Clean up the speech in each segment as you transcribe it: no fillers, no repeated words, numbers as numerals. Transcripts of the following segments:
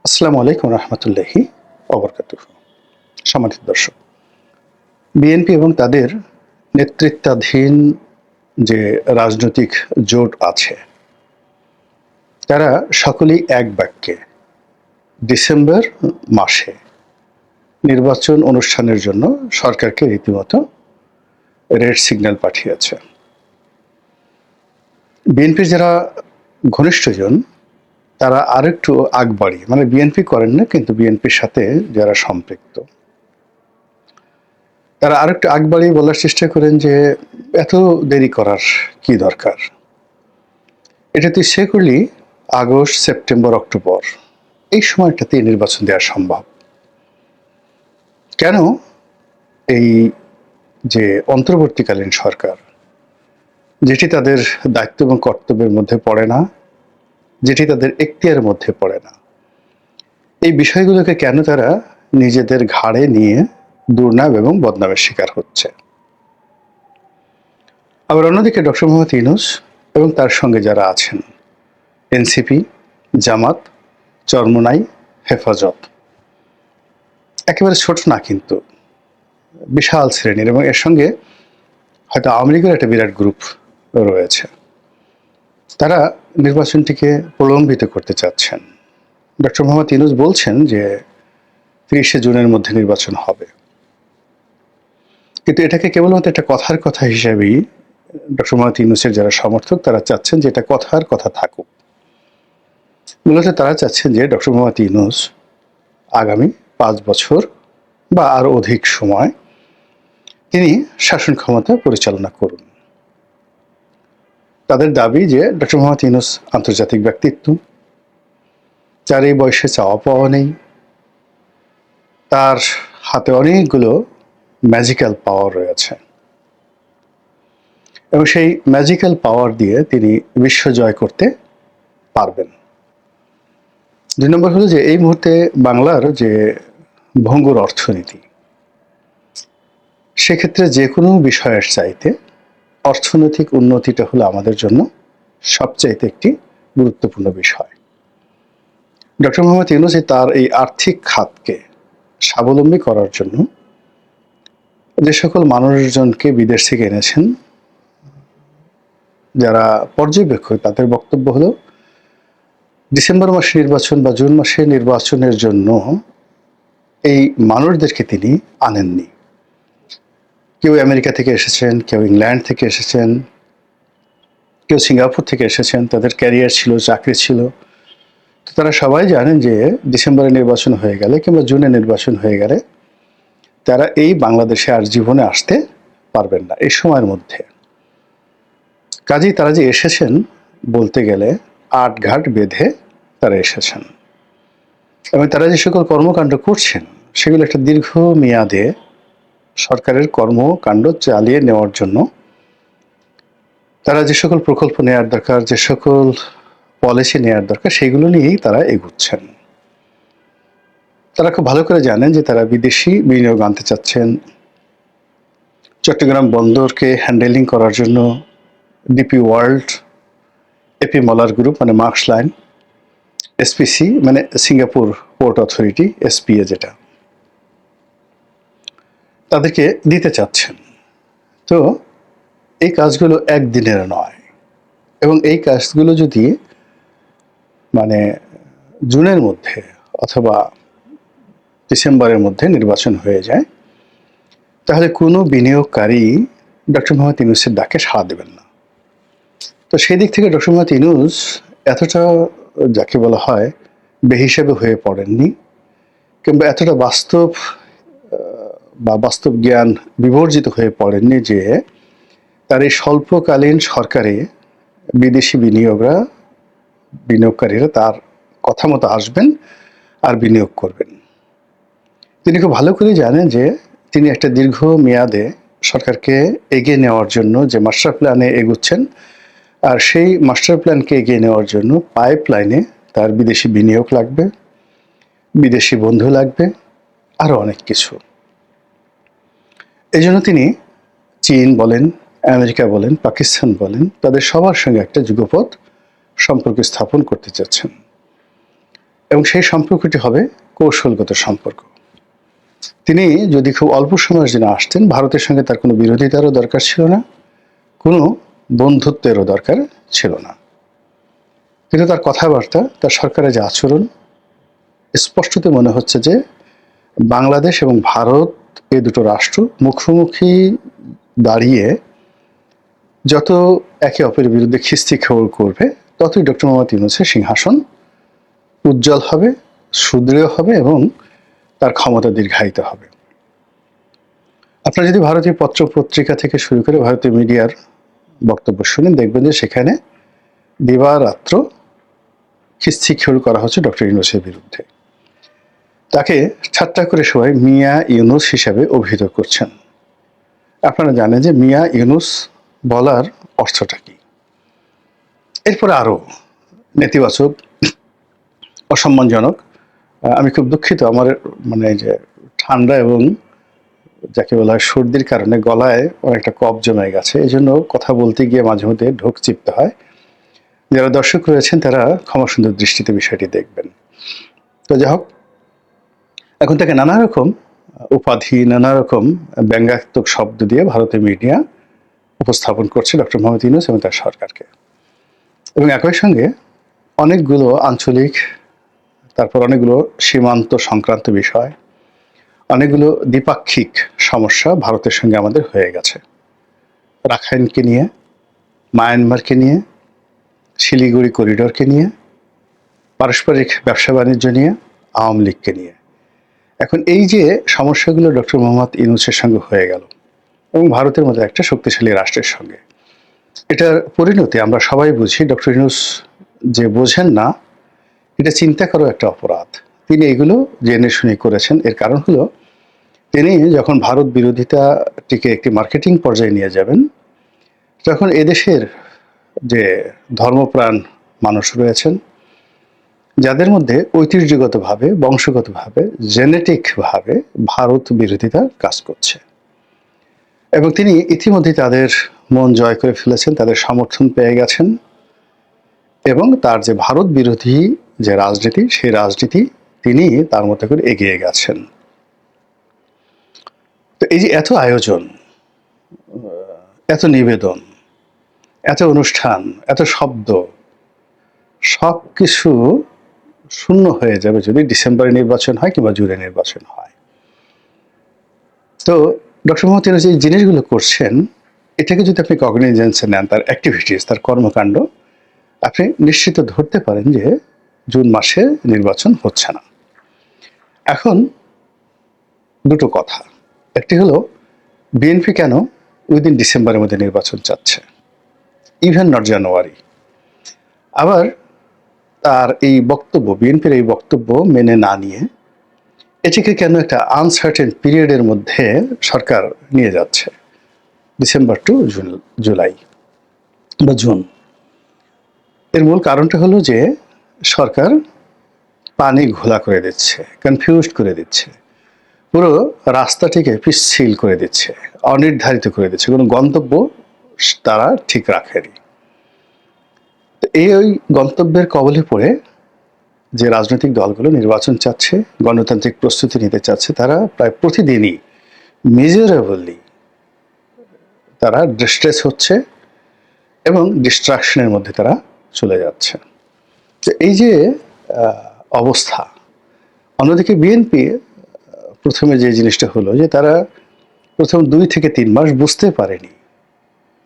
আসসালামু আলাইকুম রহমতুল্লাহি ওবরকাতুহু। সম্মানিত দর্শক, বিএনপি এবং তাদের নেতৃত্বাধীন যে রাজনৈতিক জোট আছে, তারা সকলেই এক বাক্যে ডিসেম্বর মাসে নির্বাচন অনুষ্ঠানের জন্য সরকারকে রীতিমতো রেড সিগন্যাল পাঠিয়েছে। বিএনপির যারা ঘনিষ্ঠজন তারা আরেকটু আগ বাড়িয়ে, মানে বিএনপি করেন না, কিন্তু বিএনপির সাথে যারা সম্পৃক্ত তারা আরেকটু আগ বাড়িয়ে বলার চেষ্টা করেন যে এত দেরি করার কি দরকার, এটা তুই সে করলি আগস্ট, সেপ্টেম্বর, অক্টোবর, এই সময়টাতে নির্বাচন দেওয়া সম্ভব। কেন এই যে অন্তর্বর্তীকালীন সরকার, যেটি তাদের দায়িত্ব এবং কর্তব্যের মধ্যে পড়ে না, যেটি তাদের এখতিয়ারের মধ্যে পড়ে না, এই বিষয়গুলোকে কেন তারা নিজেদের ঘাড়ে নিয়ে দুর্নাম এবং বদনামের শিকার হচ্ছে? আবার অন্যদিকে ডক্টর মোহাম্মদ ইউনূস এবং তার সঙ্গে যারা আছেন, এনসিপি, জামাত, চরমোনাই, হেফাজত, একেবারে ছোট না কিন্তু বিশাল শ্রেণীর, এবং এর সঙ্গে হয়তো আওয়ামী লীগের একটা বিরাট গ্রুপ রয়েছে। তারা নির্বাচনটিকে প্রলম্বিত করতে চাচ্ছেন। ডক্টর মোহাম্মদ ইউনূস বলছেন যে ৩০শে জুনের মধ্যে নির্বাচন হবে, কিন্তু এটাকে কেবলমাত্র একটা কথার কথা হিসেবেই ডক্টর মোহাম্মদ ইউনূসের যারা সমর্থক তারা চাচ্ছেন যে এটা কথার কথা থাকুক। মূলত তারা চাচ্ছেন যে ডক্টর মোহাম্মদ ইউনূস আগামী ৫ বছর বা আরও অধিক সময় তিনি শাসন ক্ষমতা পরিচালনা করুন। তাদের দাবি যে ডক্টর মোহাম্মদ ইউনূস আন্তর্জাতিক ব্যক্তিত্ব, যার এই বয়সে চাওয়া পাওয়া নেই, তার হাতে অনেকগুলো ম্যাজিক্যাল পাওয়ার রয়েছে এবং সেই ম্যাজিক্যাল পাওয়ার দিয়ে তিনি বিশ্ব জয় করতে পারবেন। ২ নম্বর হলো যে এই মুহূর্তে বাংলার যে ভঙ্গুর অর্থনীতি, সেক্ষেত্রে যে কোনো বিষয়ের চাইতে অর্থনৈতিক উন্নতিটা হলো আমাদের জন্য সবচাইতে একটি গুরুত্বপূর্ণ বিষয়। ডক্টর মোহাম্মদ ইউনূস তার এই আর্থিক খাতকে স্বাবলম্বী করার জন্য যে সকল মানুষজনকে বিদেশ থেকে এনেছেন, যারা পর্যবেক্ষক, তাদের বক্তব্য হলো ডিসেম্বর মাসে নির্বাচন বা জুন মাসে নির্বাচনের জন্য এই মানুষদেরকে তিনি আনেননি। কেউ আমেরিকা থেকে এসেছেন, কেউ ইংল্যান্ড থেকে এসেছেন, কেউ সিঙ্গাপুর থেকে এসেছেন, তাদের ক্যারিয়ার ছিল, চাকরি ছিল। তো তারা সবাই জানেন যে ডিসেম্বরে নির্বাচন হয়ে গেলে কিংবা জুনে নির্বাচন হয়ে গেলে তারা এই বাংলাদেশে আর জীবনে আসতে পারবেন না এই সময়ের মধ্যে। কাজেই তারা যে এসেছেন, বলতে গেলে আটঘাট বেঁধে তারা এসেছেন এবং তারা যে সকল কর্মকাণ্ড করছেন সেগুলো একটা দীর্ঘ মেয়াদে সরকারের কর্মকাণ্ড চালিয়ে নেওয়ার জন্য তারা যে সকল প্রকল্প নেওয়ার দরকার, যে সকল পলিসি নেওয়ার দরকার, সেগুলো নিয়েই তারা এগুচ্ছেন। তারা খুব ভালো করে জানেন যে তারা বিদেশি বিনিয়োগ আনতে চাচ্ছেন। চট্টগ্রাম বন্দরকে হ্যান্ডেলিং করার জন্য DP World, AP Moller group মানে মার্কস লাইন, এসপিসি মানে সিঙ্গাপুর পোর্ট অথরিটি, এসপিএ যেটা, তাদেরকে দিতে চাচ্ছেন। তো এই কাজগুলো একদিনের নয়, এবং এই কাজগুলো যদি মানে জুনের মধ্যে অথবা ডিসেম্বরের মধ্যে নির্বাচন হয়ে যায়, তাহলে কোনো বিনিয়োগকারী ডক্টর মোহাম্মদ ইউনূসের ডাকে সাড়া দেবেন না। তো সেই দিক থেকে ডক্টর মোহাম্মদ ইউনূস এতটা, যাকে বলা হয়, বেহিসাবে হয়ে পড়েননি, কিংবা এতটা বাস্তব জ্ঞান বিবর্জিত হয়ে পড়েননি যে তার এই স্বল্পকালীন সরকারে বিদেশি বিনিয়োগকারীরা তার কথা মতো আসবেন আর বিনিয়োগ করবেন। তিনি খুব ভালো করে জানেন যে তিনি একটা দীর্ঘ মেয়াদে সরকারকে এগিয়ে নেওয়ার জন্য যে মাস্টার প্ল্যানে এগুচ্ছেন, আর সেই মাস্টার প্ল্যানকে এগিয়ে নেওয়ার জন্য পাইপলাইনে তার বিদেশি বিনিয়োগ লাগবে, বিদেশি বন্ধু লাগবে, আরও অনেক কিছু। এই জন্য তিনি চীন বলেন, আমেরিকা বলেন, পাকিস্তান বলেন, তাদের সবার সঙ্গে একটা যুগপৎ সম্পর্ক স্থাপন করতে চাচ্ছেন। এবং সেই সম্পর্কটি হবে কৌশলগত সম্পর্ক। তিনি যদি খুব অল্প সময়ের জন্য আসতেন, ভারতের সঙ্গে তার কোনো বিরোধিতারও দরকার ছিল না, কোনো বন্ধুত্বেরও দরকার ছিল না। কিন্তু তার কথাবার্তা, তার সরকারের যে আচরণ, স্পষ্টত মনে হচ্ছে যে বাংলাদেশ এবং ভারত এই দুটো রাষ্ট্র মুখোমুখি দাঁড়িয়ে যত একে অপরের বিরুদ্ধে খিস্তি খেউড় করবে, ততই ডক্টর মোহাম্মদ ইউনূসের সিংহাসন উজ্জ্বল হবে, সুদৃঢ় হবে এবং তার ক্ষমতা দীর্ঘায়িত হবে। আপনারা যদি ভারতীয় পত্র পত্রিকা থেকে শুরু করে ভারতীয় মিডিয়ার বক্তব্য শুনেন, দেখবেন যে সেখানে দিবারাত্র খিস্তি খেউড় করা হচ্ছে ডক্টর ইউনূসের বিরুদ্ধে। তাকে ঠাট্টা করে সবাই মিয়া ইউনূস হিসাবে অভিহিত করছেন। আপনারা জানেন যে মিয়া ইউনূস বলার অর্থটা কি। এরপরে আরো নেতিবাচক, অসম্মানজনক, আমি খুব দুঃখিত, আমার মানে যে ঠান্ডা এবং যাকে বলা হয় সর্দির কারণে গলায় অনেকটা কফ জমে গেছে, এই জন্য কথা বলতে গিয়ে মাঝে মধ্যে ঢোক চিপতে হয়। যারা দর্শক রয়েছেন তারা ক্ষমা সুন্দর দৃষ্টিতে বিষয়টি দেখবেন। তো যাই হোক, এখন তাকে নানা রকম উপাধি, নানা রকম ব্যঙ্গাত্মক শব্দ দিয়ে ভারতীয় মিডিয়া উপস্থাপন করছে ডক্টর মোহাম্মদ ইউনূস এবং তার সরকারকে। এবং একই সঙ্গে অনেকগুলো আঞ্চলিক, তারপর অনেকগুলো সীমান্ত সংক্রান্ত বিষয়, অনেকগুলো দ্বিপাক্ষিক সমস্যা ভারতের সঙ্গে আমাদের হয়ে গেছে। রাখাইনকে নিয়ে, মায়ানমারকে নিয়ে, শিলিগুড়ি করিডোরকে নিয়ে, পারস্পরিক ব্যবসা বাণিজ্য নিয়ে, আওয়ামী লীগকে নিয়ে। এখন এই যে সমস্যাগুলো ডক্টর মোহাম্মদ ইউনূসের সঙ্গে হয়ে গেল এবং ভারতের মতো একটা শক্তিশালী রাষ্ট্রের সঙ্গে, এটার পরিণতি আমরা সবাই বুঝি। ডক্টর ইউনূস যে বোঝেন না, এটা চিন্তা করাও একটা অপরাধ। তিনি এগুলো জেনে শুনে করেছেন। এর কারণ হলো, তিনি যখন ভারত বিরোধিতাটিকে একটি মার্কেটিং পর্যায়ে নিয়ে যাবেন, তখন এদেশের যে ধর্মপ্রাণ মানুষ রয়েছেন, যাদের মধ্যে ঐতিহ্যগতভাবে, বংশগতভাবে, জেনেটিকভাবে ভারত বিরোধিতা কাজ করছে, এবং তিনি ইতিমধ্যে তাদের মন জয় করে ফেলেছেন, তাদের সমর্থন পেয়ে গেছেন, এবং তার যে ভারত বিরোধী যে রাজনীতি, সেই রাজনীতি তিনি তার মতো করে এগিয়ে গেছেন। তো এই যে এত আয়োজন, এত নিবেদন, এত অনুষ্ঠান, এত শব্দ, সব কিছু শূন্য হয়ে যাবে যদি ডিসেম্বরে নির্বাচন হয় কিংবা জুনে নির্বাচন হয়। তো ডক্টর মোহাম্মদ ইউনূস যে জিনিসগুলো করছেন, এটাকে যদি আপনি কগনিজেন্সে নেন, তার অ্যাক্টিভিটিস, তার কর্মকাণ্ড, আপনি নিশ্চিত ধরতে পারেন যে জুন মাসে নির্বাচন হচ্ছে না। এখন দুটো কথা, একটি হলো বিএনপি কেন উইদিন ডিসেম্বরের মধ্যে নির্বাচন চাচ্ছে, ইভেন নট জানুয়ারি। আবার তার এই বক্তব্য, বিএনপির এই বক্তব্য মেনে না নিয়ে এটিকে কেন একটা আনসার্টেন পিরিয়ডের মধ্যে সরকার নিয়ে যাচ্ছে, ডিসেম্বর টু জুলাই বা জুন। এর মূল কারণটা হলো যে সরকার পানি ঘোলা করে দিচ্ছে, কনফিউজড করে দিচ্ছে, পুরো রাস্তাটিকে পিচ্ছিল করে দিচ্ছে, অনির্ধারিত করে দিচ্ছে, কোনো গন্তব্য তারা ঠিক রাখেনি। এই ওই গন্তব্যের কবলে পড়ে যে রাজনৈতিক দলগুলো নির্বাচন চাচ্ছে, গণতান্ত্রিক প্রস্তুতি নিতে চাচ্ছে, তারা প্রায় প্রতিদিনই মেজারেবলি তারা ডিস্ট্রেস হচ্ছে এবং ডিস্ট্রাকশনের মধ্যে তারা চলে যাচ্ছে। তো এই যে অবস্থা, অন্যদিকে বিএনপি প্রথমে যে জিনিসটা হলো যে তারা প্রথম 2 থেকে 3 মাস বুঝতে পারেনি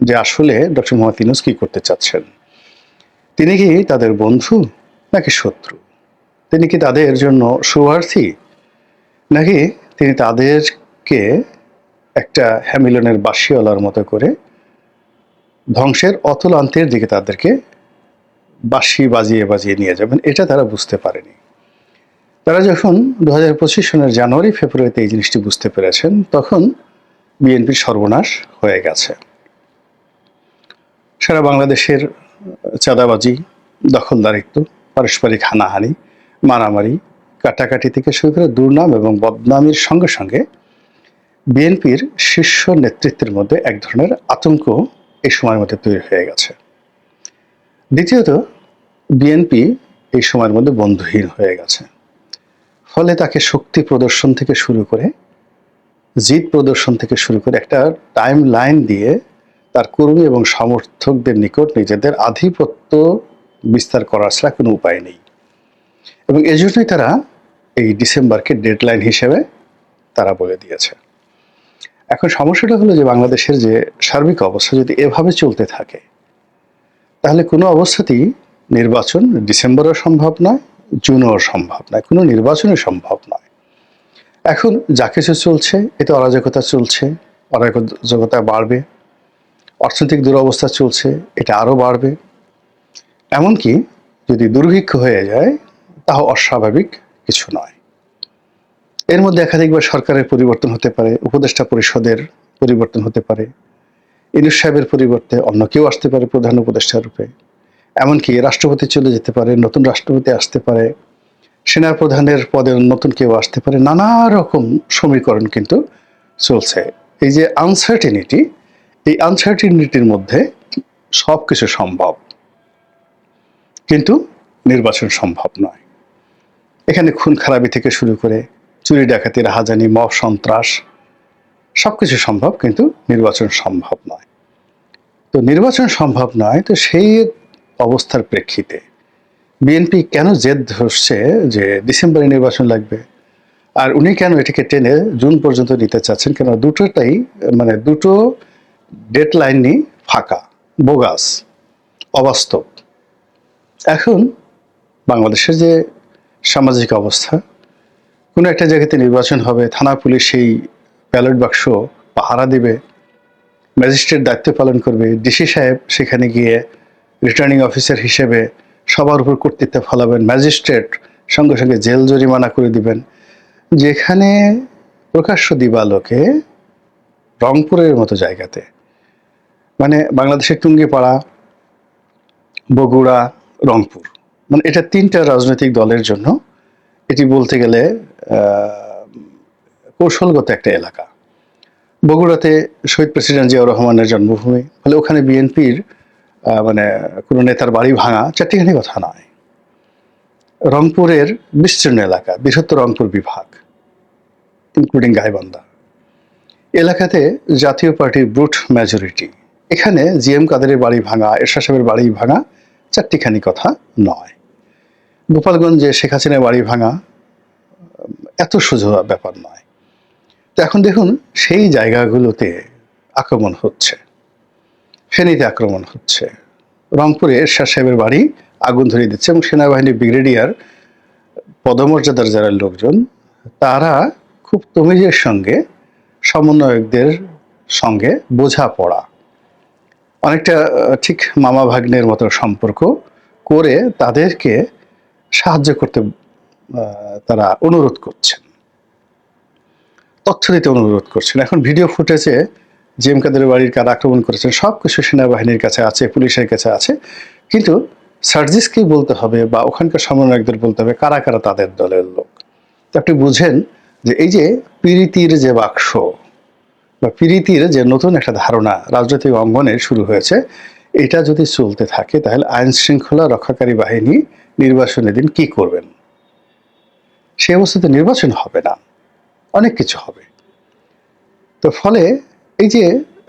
যে আসলে ডক্টর মোহাম্মদ ইউনূস কি করতে চাচ্ছেন। তিনি কি তাদের বন্ধু নাকি শত্রু? তিনি কি তাদের জন্য শুভার্থী, নাকি তিনি তাদেরকে একটা হ্যামিলনের বাঁশিওয়ালার মতো করে ধ্বংসের অতলান্তের দিকে তাদেরকে বাঁশি বাজিয়ে বাজিয়ে নিয়ে যাবেন? এটা তারা বুঝতে পারেনি। তারা যখন 2025 সনের জানুয়ারি ফেব্রুয়ারিতে এই জিনিসটি বুঝতে পেরেছেন, তখন বিএনপির সর্বনাশ হয়ে গেছে। সারা বাংলাদেশের চাঁদাবাজি, দখলদারিত্ব, পারস্পরিক হানাহানি, মারামারি, কাটাকাটি থেকে শুরু করে দুর্নাম এবং বদনামির সঙ্গে সঙ্গে বিএনপির শীর্ষ নেতৃত্বের মধ্যে এক ধরনের আতঙ্ক এই সময়ের মধ্যে তৈরি হয়ে গেছে। দ্বিতীয়ত, বিএনপি এই সময়ের মধ্যে বন্ধুহীন হয়ে গেছে। ফলে তাকে শক্তি প্রদর্শন থেকে শুরু করে, জিত প্রদর্শন থেকে শুরু করে একটা টাইম লাইন দিয়ে তার কর্মী এবং সমর্থকদের নিকট নিজেদের আধিপত্য বিস্তার করার ছাড়া কোনো উপায় নেই। এবং এজন্যই তারা এই ডিসেম্বরকে ডেডলাইন হিসেবে তারা বলে দিয়েছে। এখন সমস্যাটা হলো যে বাংলাদেশের যে সার্বিক অবস্থা যদি এভাবে চলতে থাকে, তাহলে কোনো অবস্থাতেই নির্বাচন ডিসেম্বরও সম্ভব নয়, জুনও সম্ভব নয়, কোনো নির্বাচনই সম্ভব নয়। এখন যা কিছু চলছে এতে অরাজকতা চলছে, অরাজকতা বাড়বে, অর্থনৈতিক দুরবস্থা চলছে, এটা আরও বাড়বে। এমনকি যদি দুর্ভিক্ষ হয়ে যায় তাও অস্বাভাবিক কিছু নয়। এর মধ্যে একাধিকবার সরকারের পরিবর্তন হতে পারে, উপদেষ্টা পরিষদের পরিবর্তন হতে পারে, ইউনূস সাহেবের পরিবর্তে অন্য কেউ আসতে পারে প্রধান উপদেষ্টা রূপে, এমনকি রাষ্ট্রপতি চলে যেতে পারে, নতুন রাষ্ট্রপতি আসতে পারে, সেনা প্রধানের পদে নতুন কেউ আসতে পারে, নানা রকম সমীকরণ কিন্তু চলছে। এই যে আনসার্টেনিটি, এই আনসার্টেনিটির মধ্যে সব কিছু সম্ভব, কিন্তু নির্বাচন সম্ভব নয়। এখানে খুন খারাপি থেকে শুরু করে চুরি ডাকাতি রাহাজানি মব সন্ত্রাস সবকিছু সম্ভব, কিন্তু নির্বাচন সম্ভব নয়। তো নির্বাচন সম্ভব নয়, তো সেই অবস্থার প্রেক্ষিতে বিএনপি কেন জেদ ধরছে যে ডিসেম্বরে নির্বাচন লাগবে, আর উনি কেন এটাকে টেনে জুন পর্যন্ত নিতে চাচ্ছেন? কেন দুটোটাই মানে দুটো ডেডলাইনই ফাঁকা, বোগাস, অবাস্তব। এখন বাংলাদেশের যে সামাজিক অবস্থা, কোনো একটা জায়গাতে নির্বাচন হবে, থানা পুলিশ সেই ব্যালট বাক্স পাহারা দিবে, ম্যাজিস্ট্রেট দায়িত্ব পালন করবে, ডিসি সাহেব সেখানে গিয়ে রিটার্নিং অফিসার হিসেবে সবার উপর কর্তৃত্ব ফলাবেন, ম্যাজিস্ট্রেট সঙ্গে সঙ্গে জেল জরিমানা করে দিবেন। যেখানে প্রকাশ্য দিবালোকে রংপুরের মতো জায়গাতে, মানে বাংলাদেশের টুঙ্গিপাড়া, বগুড়া, রংপুর, মানে এটা তিনটা রাজনৈতিক দলের জন্য এটি বলতে গেলে কৌশলগত একটা এলাকা। বগুড়াতে শহীদ প্রেসিডেন্ট জিয়াউর রহমানের জন্মভূমি, ফলে ওখানে বিএনপির মানে কোনো নেতার বাড়ি ভাঙা চারটিখানি কথা নয়। রংপুরের বিস্তীর্ণ এলাকা, বৃহত্তর রংপুর বিভাগ ইনক্লুডিং গাইবান্ধা এলাকাতে জাতীয় পার্টির ব্রুট মেজরিটি। এখানে জিএম কাদেরের বাড়ি ভাঙা, এরশাদ সাহেবের বাড়ি ভাঙা চারটিখানি কথা নয়। গোপালগঞ্জে শেখ হাসিনার বাড়ি ভাঙা এত সোজা ব্যাপার নয়। তো এখন দেখুন সেই জায়গাগুলোতে আক্রমণ হচ্ছে, ফেনীতে আক্রমণ হচ্ছে, রংপুরে এরশাদ সাহেবের বাড়ি আগুন ধরিয়ে দিচ্ছে, এবং সেনাবাহিনীর ব্রিগেডিয়ার পদমর্যাদার যারা লোকজন তারা খুব তমিজের সঙ্গে সমন্বয়কদের সঙ্গে বোঝাপড়া, অনেকটা ঠিক মামা ভাগ্নের মতো সম্পর্ক করে তাদেরকে সাহায্য করতে তারা অনুরোধ করছেন, তথ্য দিতে অনুরোধ করছেন। এখন ভিডিও ফুটেজে জিএম কাদের বাড়ির কারা আক্রমণ করেছেন সব কিছু সেনাবাহিনীর কাছে আছে, পুলিশের কাছে আছে, কিন্তু সার্জিসকেই বলতে হবে বা ওখানকার সমন্বয়কদের বলতে হবে কারা কারা তাদের দলের লোক। তো আপনি বুঝেন যে এই যে পীড়িতির যে বাক্স বা পীড়িতির যে নতুন একটা ধারণা রাজনৈতিক অঙ্গনে শুরু হয়েছে, এটা যদি চলতে থাকে তাহলে আইন শৃঙ্খলা রক্ষাকারী বাহিনী নির্বাচনের দিন কি করবেন? সেই অবস্থাতে নির্বাচন হবে না, অনেক কিছু হবে। তো ফলে এই যে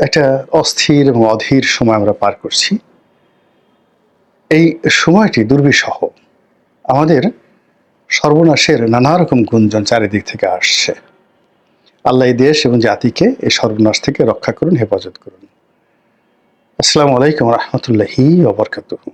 একটা অস্থির এবং অধীর সময় আমরা পার করছি, এই সময়টি দুর্বিষহ। আমাদের সর্বনাশের নানা রকম গুঞ্জন চারিদিক থেকে আসছে। আল্লাহ এই দেশ এবং জাতিকে এই সর্বনাশ থেকে রক্ষা করুন, হেফাজত করুন। আসসালামু আলাইকুম রহমতুল্লাহি ওয়া বারাকাতুহু।